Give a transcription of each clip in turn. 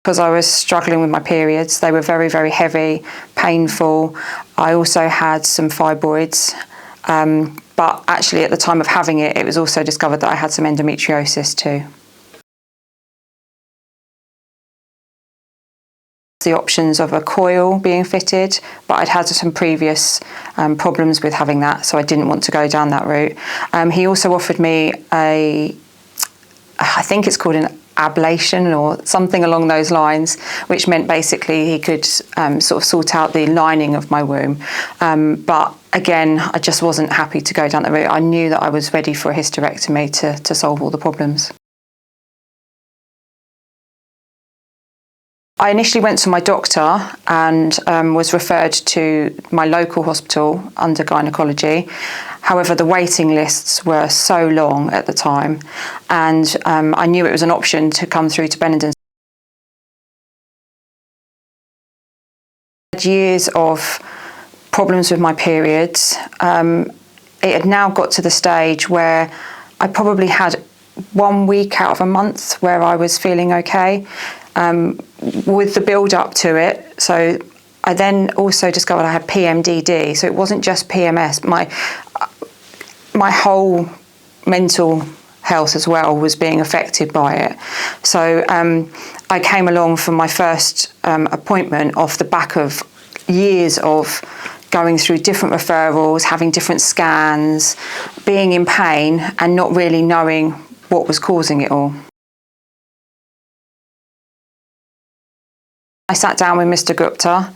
Because I was struggling with my periods. They were very, very heavy, painful. I also had some fibroids, but actually at the time of having it, it was also discovered that I had some endometriosis too. The options of a coil being fitted, but I'd had some previous problems with having that, so I didn't want to go down that route. He also offered me I think it's called an ablation or something along those lines, which meant basically he could sort of sort out the lining of my womb. But again, I just wasn't happy to go down that route. I knew that I was ready for a hysterectomy to solve all the problems. I initially went to my doctor and was referred to my local hospital under gynaecology. However, the waiting lists were so long at the time, and I knew it was an option to come through to Benenden. I had years of problems with my periods. It had now got to the stage where I probably had 1 week out of a month where I was feeling okay. With the build up to it, so I then also discovered I had PMDD, so it wasn't just PMS. My whole mental health as well was being affected by it. So I came along for my first appointment off the back of years of going through different referrals, having different scans, being in pain and not really knowing what was causing it all. I sat down with Mr. Gupta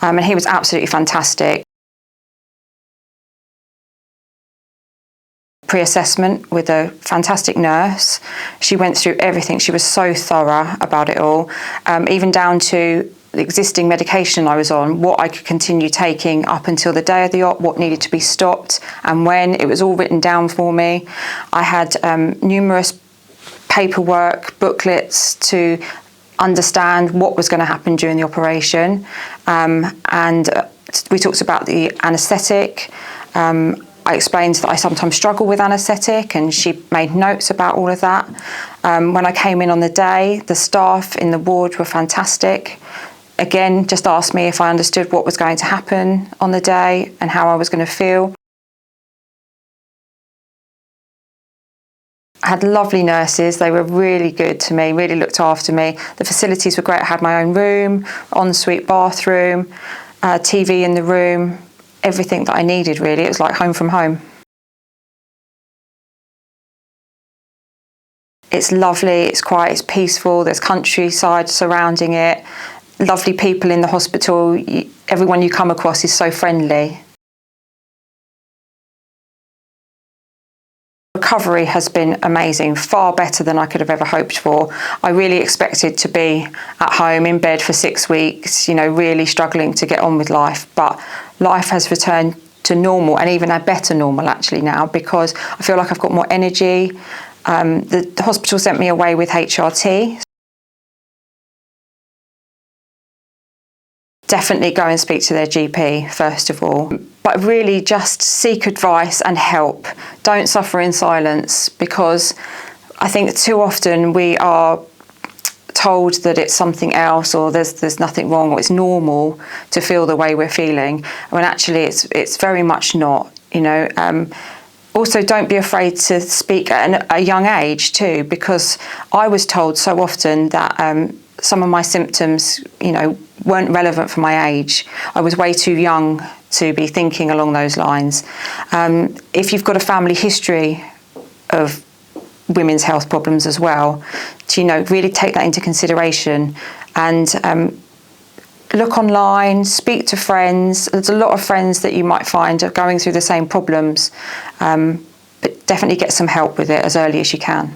and he was absolutely fantastic. Pre-assessment with a fantastic nurse. She went through everything. She was so thorough about it all, even down to the existing medication I was on, what I could continue taking up until the day of the op, what needed to be stopped and when. It was all written down for me. I had numerous paperwork, booklets to understand what was going to happen during the operation, and we talked about the anaesthetic. I explained that I sometimes struggle with anaesthetic and she made notes about all of that. When I came in on the day, the staff in the ward were fantastic. Again, just asked me if I understood what was going to happen on the day and how I was going to feel. I had lovely nurses. They were really good to me, really looked after me. The facilities were great. I had my own room, ensuite bathroom, TV in the room, everything that I needed really. It was like home from home. It's lovely, it's quiet, it's peaceful. There's countryside surrounding it. Lovely people in the hospital. Everyone you come across is so friendly. Recovery has been amazing, far better than I could have ever hoped for. I really expected to be at home in bed for 6 weeks, you know, really struggling to get on with life, but life has returned to normal, and even a better normal actually now, because I feel like I've got more energy. The hospital sent me away with HRT. Definitely go and speak to their GP first of all, but really just seek advice and help. Don't suffer in silence, because I think too often we are told that it's something else, or there's nothing wrong, or it's normal to feel the way we're feeling, when actually it's very much not, you know. Also, don't be afraid to speak at a young age too, because I was told so often that some of my symptoms, you know, weren't relevant for my age. I was way too young to be thinking along those lines. If you've got a family history of women's health problems as well, to, you know, really take that into consideration and look online, speak to friends. There's a lot of friends that you might find are going through the same problems, but definitely get some help with it as early as you can.